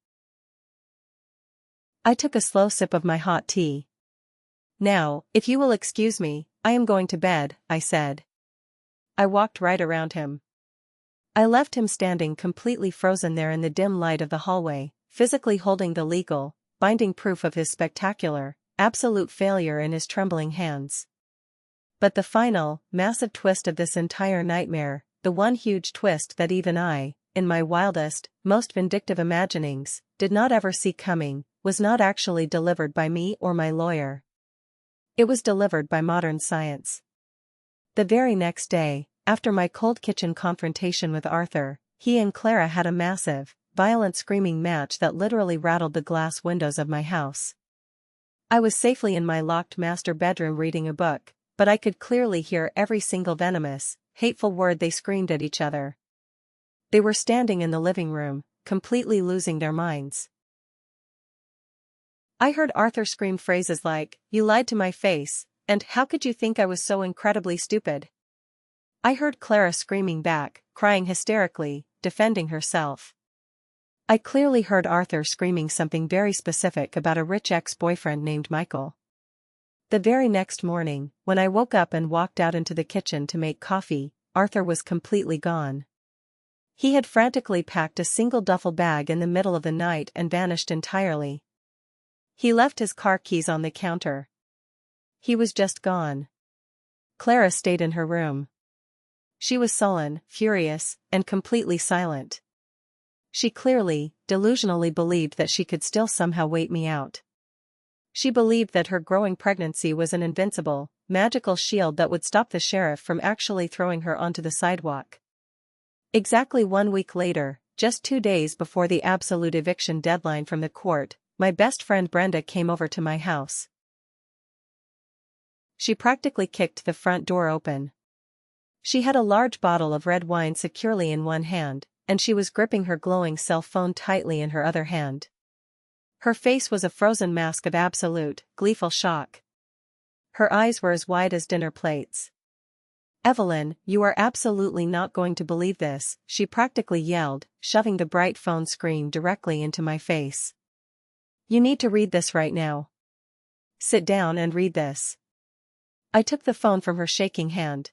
I took a slow sip of my hot tea. Now, if you will excuse me, I am going to bed, I said. I walked right around him. I left him standing completely frozen there in the dim light of the hallway, physically holding the legal, binding proof of his spectacular, absolute failure in his trembling hands. But the final, massive twist of this entire nightmare, the one huge twist that even I, in my wildest, most vindictive imaginings, did not ever see coming, was not actually delivered by me or my lawyer. It was delivered by modern science. The very next day, after my cold kitchen confrontation with Arthur, he and Clara had a massive, violent screaming match that literally rattled the glass windows of my house. I was safely in my locked master bedroom reading a book, but I could clearly hear every single venomous, hateful word they screamed at each other. They were standing in the living room, completely losing their minds. I heard Arthur scream phrases like, "You lied to my face," and "How could you think I was so incredibly stupid?" I heard Clara screaming back, crying hysterically, defending herself. I clearly heard Arthur screaming something very specific about a rich ex-boyfriend named Michael. The very next morning, when I woke up and walked out into the kitchen to make coffee, Arthur was completely gone. He had frantically packed a single duffel bag in the middle of the night and vanished entirely. He left his car keys on the counter. He was just gone. Clara stayed in her room. She was sullen, furious, and completely silent. She clearly, delusionally believed that she could still somehow wait me out. She believed that her growing pregnancy was an invincible, magical shield that would stop the sheriff from actually throwing her onto the sidewalk. Exactly 1 week later, just 2 days before the absolute eviction deadline from the court, my best friend Brenda came over to my house. She practically kicked the front door open. She had a large bottle of red wine securely in one hand, and she was gripping her glowing cell phone tightly in her other hand. Her face was a frozen mask of absolute, gleeful shock. Her eyes were as wide as dinner plates. "Evelyn, you are absolutely not going to believe this," she practically yelled, shoving the bright phone screen directly into my face. "You need to read this right now. Sit down and read this." I took the phone from her shaking hand.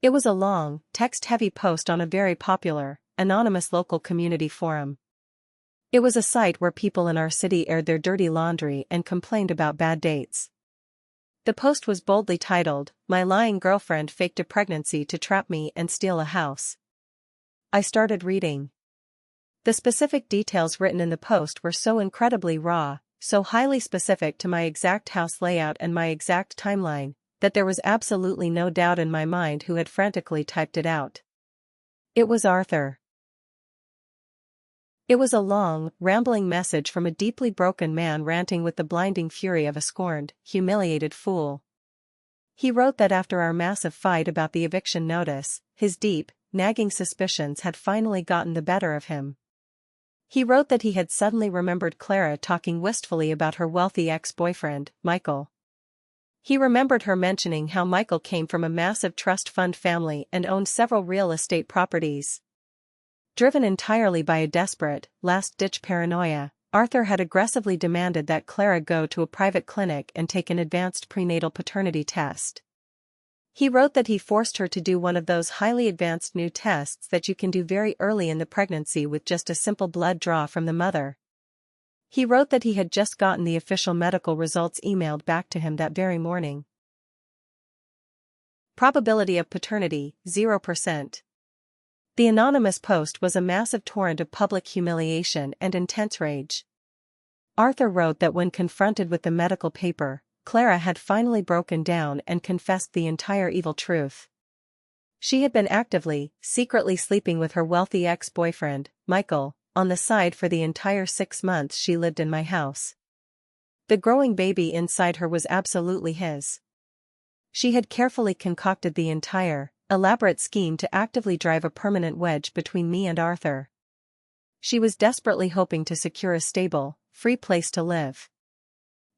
It was a long, text-heavy post on a very popular, anonymous local community forum. It was a site where people in our city aired their dirty laundry and complained about bad dates. The post was boldly titled, "My lying girlfriend faked a pregnancy to trap me and steal a house." I started reading. The specific details written in the post were so incredibly raw, so highly specific to my exact house layout and my exact timeline, that there was absolutely no doubt in my mind who had frantically typed it out. It was Arthur. It was a long, rambling message from a deeply broken man ranting with the blinding fury of a scorned, humiliated fool. He wrote that after our massive fight about the eviction notice, his deep, nagging suspicions had finally gotten the better of him. He wrote that he had suddenly remembered Clara talking wistfully about her wealthy ex-boyfriend, Michael. He remembered her mentioning how Michael came from a massive trust fund family and owned several real estate properties. Driven entirely by a desperate, last-ditch paranoia, Arthur had aggressively demanded that Clara go to a private clinic and take an advanced prenatal paternity test. He wrote that he forced her to do one of those highly advanced new tests that you can do very early in the pregnancy with just a simple blood draw from the mother. He wrote that he had just gotten the official medical results emailed back to him that very morning. Probability of paternity, 0%. The anonymous post was a massive torrent of public humiliation and intense rage. Arthur wrote that when confronted with the medical paper, Clara had finally broken down and confessed the entire evil truth. She had been actively, secretly sleeping with her wealthy ex-boyfriend, Michael, on the side for the entire 6 months she lived in my house. The growing baby inside her was absolutely his. She had carefully concocted the entire, elaborate scheme to actively drive a permanent wedge between me and Arthur. She was desperately hoping to secure a stable, free place to live.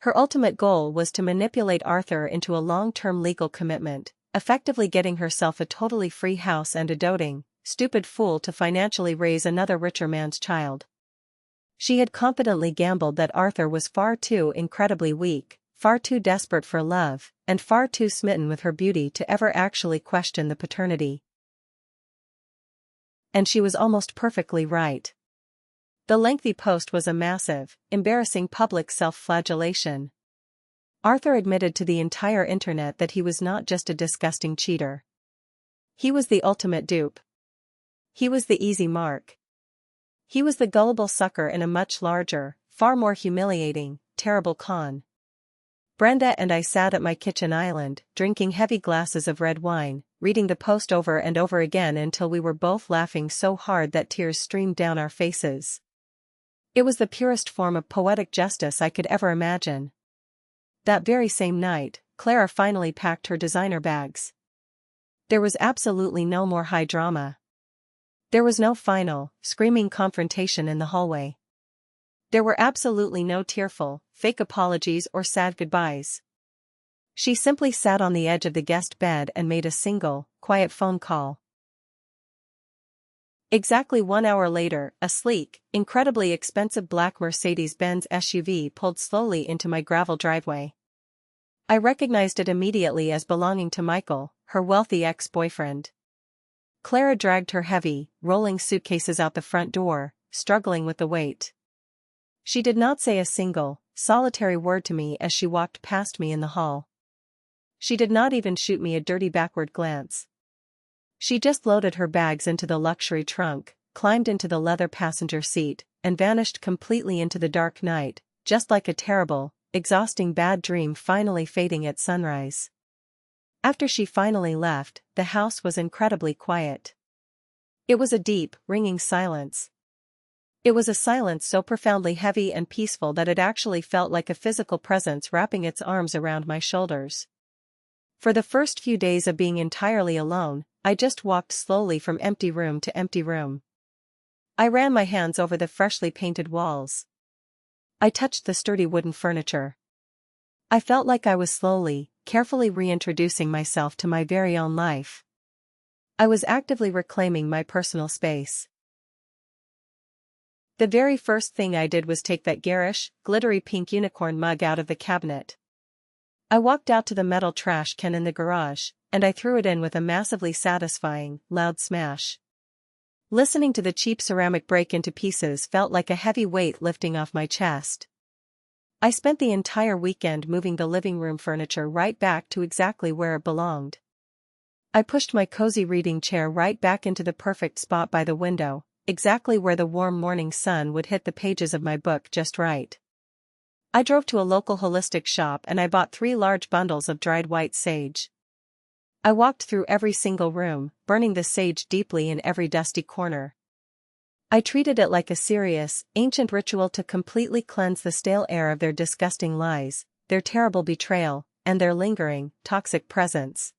Her ultimate goal was to manipulate Arthur into a long-term legal commitment, effectively getting herself a totally free house and a doting, stupid fool to financially raise another richer man's child. She had confidently gambled that Arthur was far too incredibly weak, far too desperate for love, and far too smitten with her beauty to ever actually question the paternity. And she was almost perfectly right. The lengthy post was a massive, embarrassing public self-flagellation. Arthur admitted to the entire internet that he was not just a disgusting cheater. He was the ultimate dupe. He was the easy mark. He was the gullible sucker in a much larger, far more humiliating, terrible con. Brenda and I sat at my kitchen island, drinking heavy glasses of red wine, reading the post over and over again until we were both laughing so hard that tears streamed down our faces. It was the purest form of poetic justice I could ever imagine. That very same night, Clara finally packed her designer bags. There was absolutely no more high drama. There was no final, screaming confrontation in the hallway. There were absolutely no tearful, fake apologies or sad goodbyes. She simply sat on the edge of the guest bed and made a single, quiet phone call. Exactly 1 hour later, a sleek, incredibly expensive black Mercedes-Benz SUV pulled slowly into my gravel driveway. I recognized it immediately as belonging to Michael, her wealthy ex-boyfriend. Clara dragged her heavy, rolling suitcases out the front door, struggling with the weight. She did not say a single, solitary word to me as she walked past me in the hall. She did not even shoot me a dirty backward glance. She just loaded her bags into the luxury trunk, climbed into the leather passenger seat, and vanished completely into the dark night, just like a terrible, exhausting bad dream finally fading at sunrise. After she finally left, the house was incredibly quiet. It was a deep, ringing silence. It was a silence so profoundly heavy and peaceful that it actually felt like a physical presence wrapping its arms around my shoulders. For the first few days of being entirely alone, I just walked slowly from empty room to empty room. I ran my hands over the freshly painted walls. I touched the sturdy wooden furniture. I felt like I was slowly, carefully reintroducing myself to my very own life. I was actively reclaiming my personal space. The very first thing I did was take that garish, glittery pink unicorn mug out of the cabinet. I walked out to the metal trash can in the garage, and I threw it in with a massively satisfying, loud smash. Listening to the cheap ceramic break into pieces felt like a heavy weight lifting off my chest. I spent the entire weekend moving the living room furniture right back to exactly where it belonged. I pushed my cozy reading chair right back into the perfect spot by the window, exactly where the warm morning sun would hit the pages of my book just right. I drove to a local holistic shop and I bought 3 large bundles of dried white sage. I walked through every single room, burning the sage deeply in every dusty corner. I treated it like a serious, ancient ritual to completely cleanse the stale air of their disgusting lies, their terrible betrayal, and their lingering, toxic presence.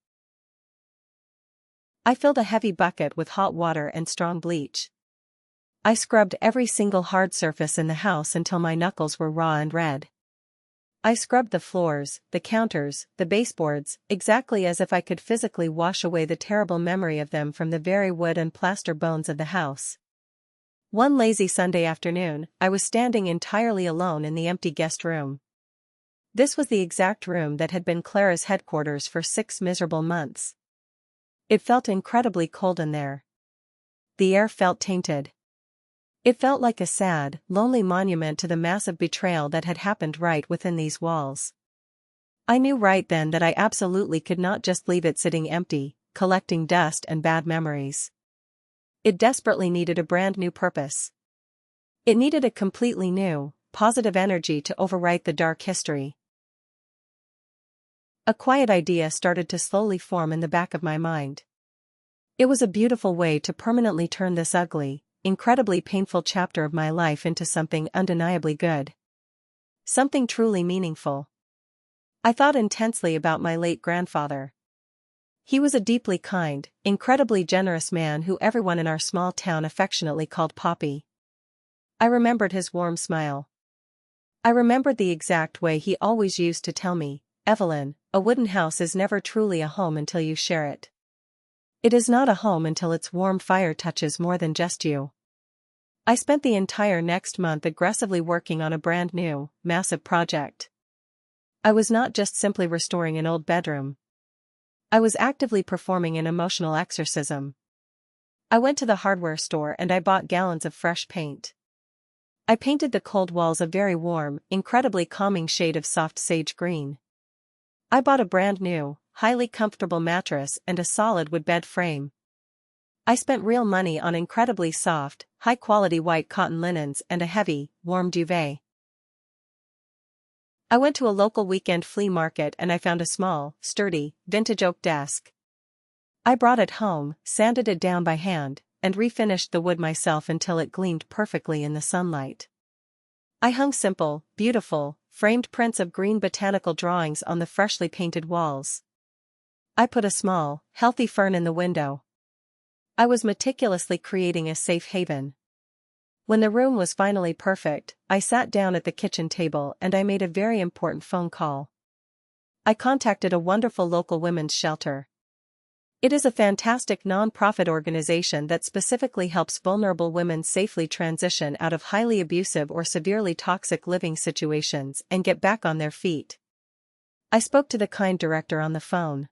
I filled a heavy bucket with hot water and strong bleach. I scrubbed every single hard surface in the house until my knuckles were raw and red. I scrubbed the floors, the counters, the baseboards, exactly as if I could physically wash away the terrible memory of them from the very wood and plaster bones of the house. One lazy Sunday afternoon, I was standing entirely alone in the empty guest room. This was the exact room that had been Clara's headquarters for 6 miserable months. It felt incredibly cold in there. The air felt tainted. It felt like a sad, lonely monument to the massive betrayal that had happened right within these walls. I knew right then that I absolutely could not just leave it sitting empty, collecting dust and bad memories. It desperately needed a brand new purpose. It needed a completely new, positive energy to overwrite the dark history. A quiet idea started to slowly form in the back of my mind. It was a beautiful way to permanently turn this ugly, incredibly painful chapter of my life into something undeniably good. Something truly meaningful. I thought intensely about my late grandfather. He was a deeply kind, incredibly generous man who everyone in our small town affectionately called Poppy. I remembered his warm smile. I remembered the exact way he always used to tell me, "Evelyn, a wooden house is never truly a home until you share it. It is not a home until its warm fire touches more than just you." I spent the entire next month aggressively working on a brand new, massive project. I was not just simply restoring an old bedroom. I was actively performing an emotional exorcism. I went to the hardware store and I bought gallons of fresh paint. I painted the cold walls a very warm, incredibly calming shade of soft sage green. I bought a brand new, highly comfortable mattress and a solid wood bed frame. I spent real money on incredibly soft, high-quality white cotton linens and a heavy, warm duvet. I went to a local weekend flea market and I found a small, sturdy, vintage oak desk. I brought it home, sanded it down by hand, and refinished the wood myself until it gleamed perfectly in the sunlight. I hung simple, beautiful, framed prints of green botanical drawings on the freshly painted walls. I put a small, healthy fern in the window. I was meticulously creating a safe haven. When the room was finally perfect, I sat down at the kitchen table and I made a very important phone call. I contacted a wonderful local women's shelter. It is a fantastic non-profit organization that specifically helps vulnerable women safely transition out of highly abusive or severely toxic living situations and get back on their feet. I spoke to the kind director on the phone.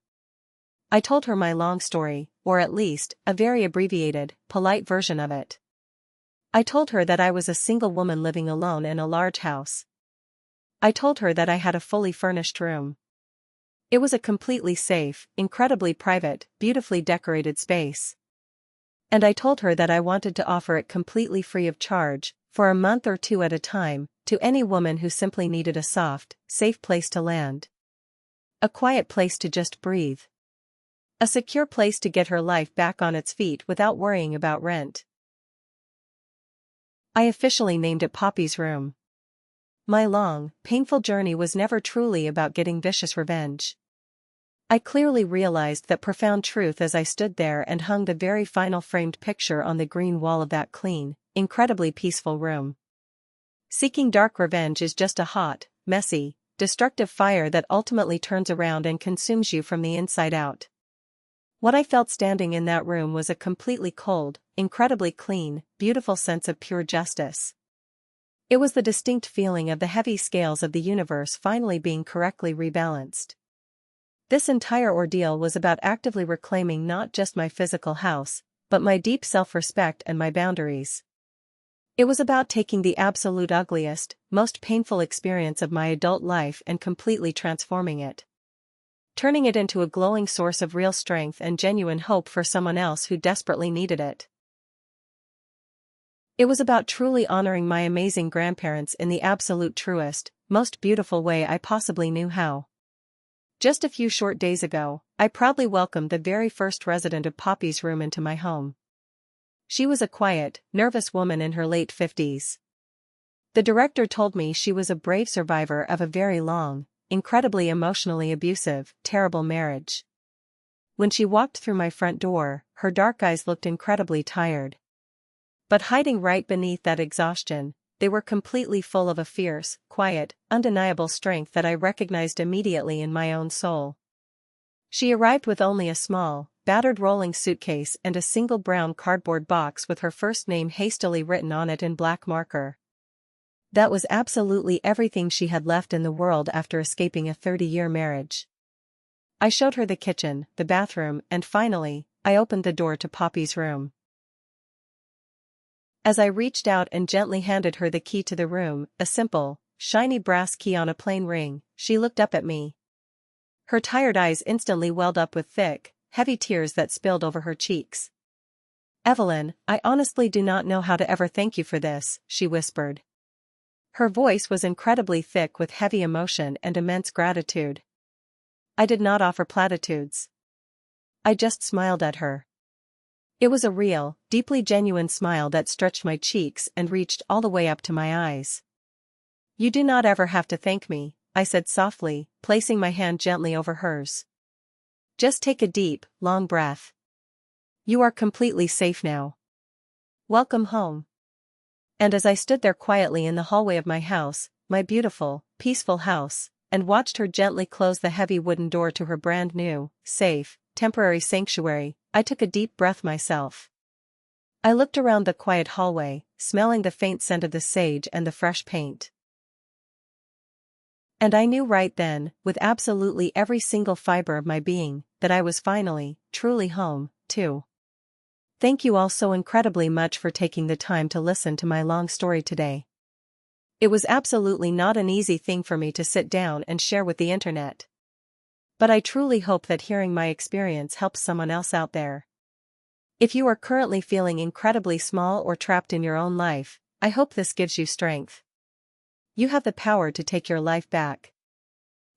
I told her my long story, or at least, a very abbreviated, polite version of it. I told her that I was a single woman living alone in a large house. I told her that I had a fully furnished room. It was a completely safe, incredibly private, beautifully decorated space. And I told her that I wanted to offer it completely free of charge, for a month or two at a time, to any woman who simply needed a soft, safe place to land. A quiet place to just breathe. A secure place to get her life back on its feet without worrying about rent. I officially named it Poppy's Room. My long, painful journey was never truly about getting vicious revenge. I clearly realized that profound truth as I stood there and hung the very final framed picture on the green wall of that clean, incredibly peaceful room. Seeking dark revenge is just a hot, messy, destructive fire that ultimately turns around and consumes you from the inside out. What I felt standing in that room was a completely cold, incredibly clean, beautiful sense of pure justice. It was the distinct feeling of the heavy scales of the universe finally being correctly rebalanced. This entire ordeal was about actively reclaiming not just my physical house, but my deep self-respect and my boundaries. It was about taking the absolute ugliest, most painful experience of my adult life and completely transforming it. Turning it into a glowing source of real strength and genuine hope for someone else who desperately needed it. It was about truly honoring my amazing grandparents in the absolute truest, most beautiful way I possibly knew how. Just a few short days ago, I proudly welcomed the very first resident of Poppy's Room into my home. She was a quiet, nervous woman in her late 50s. The director told me she was a brave survivor of a very long, incredibly emotionally abusive, terrible marriage. When she walked through my front door, her dark eyes looked incredibly tired. But hiding right beneath that exhaustion, they were completely full of a fierce, quiet, undeniable strength that I recognized immediately in my own soul. She arrived with only a small, battered rolling suitcase and a single brown cardboard box with her first name hastily written on it in black marker. That was absolutely everything she had left in the world after escaping a 30-year marriage. I showed her the kitchen, the bathroom, and finally, I opened the door to Poppy's room. As I reached out and gently handed her the key to the room, a simple, shiny brass key on a plain ring, she looked up at me. Her tired eyes instantly welled up with thick, heavy tears that spilled over her cheeks. "Evelyn, I honestly do not know how to ever thank you for this," she whispered. Her voice was incredibly thick with heavy emotion and immense gratitude. I did not offer platitudes. I just smiled at her. It was a real, deeply genuine smile that stretched my cheeks and reached all the way up to my eyes. "You do not ever have to thank me," I said softly, placing my hand gently over hers. "Just take a deep, long breath. You are completely safe now. Welcome home." And as I stood there quietly in the hallway of my house, my beautiful, peaceful house, and watched her gently close the heavy wooden door to her brand new, safe, temporary sanctuary, I took a deep breath myself. I looked around the quiet hallway, smelling the faint scent of the sage and the fresh paint. And I knew right then, with absolutely every single fiber of my being, that I was finally, truly home, too. Thank you all so incredibly much for taking the time to listen to my long story today. It was absolutely not an easy thing for me to sit down and share with the internet. But I truly hope that hearing my experience helps someone else out there. If you are currently feeling incredibly small or trapped in your own life, I hope this gives you strength. You have the power to take your life back.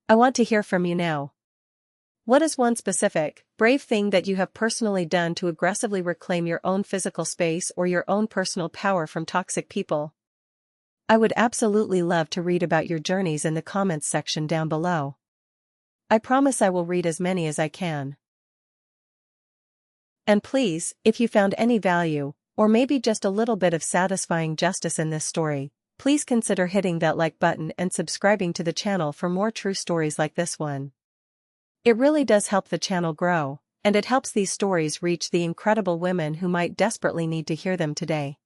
I want to hear from you now. What is one specific, brave thing that you have personally done to aggressively reclaim your own physical space or your own personal power from toxic people? I would absolutely love to read about your journeys in the comments section down below. I promise I will read as many as I can. And please, if you found any value, or maybe just a little bit of satisfying justice in this story, please consider hitting that like button and subscribing to the channel for more true stories like this one. It really does help the channel grow, and it helps these stories reach the incredible women who might desperately need to hear them today.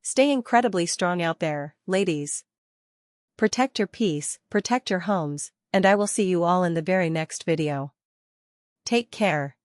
Stay incredibly strong out there, ladies. Protect your peace, protect your homes, and I will see you all in the very next video. Take care.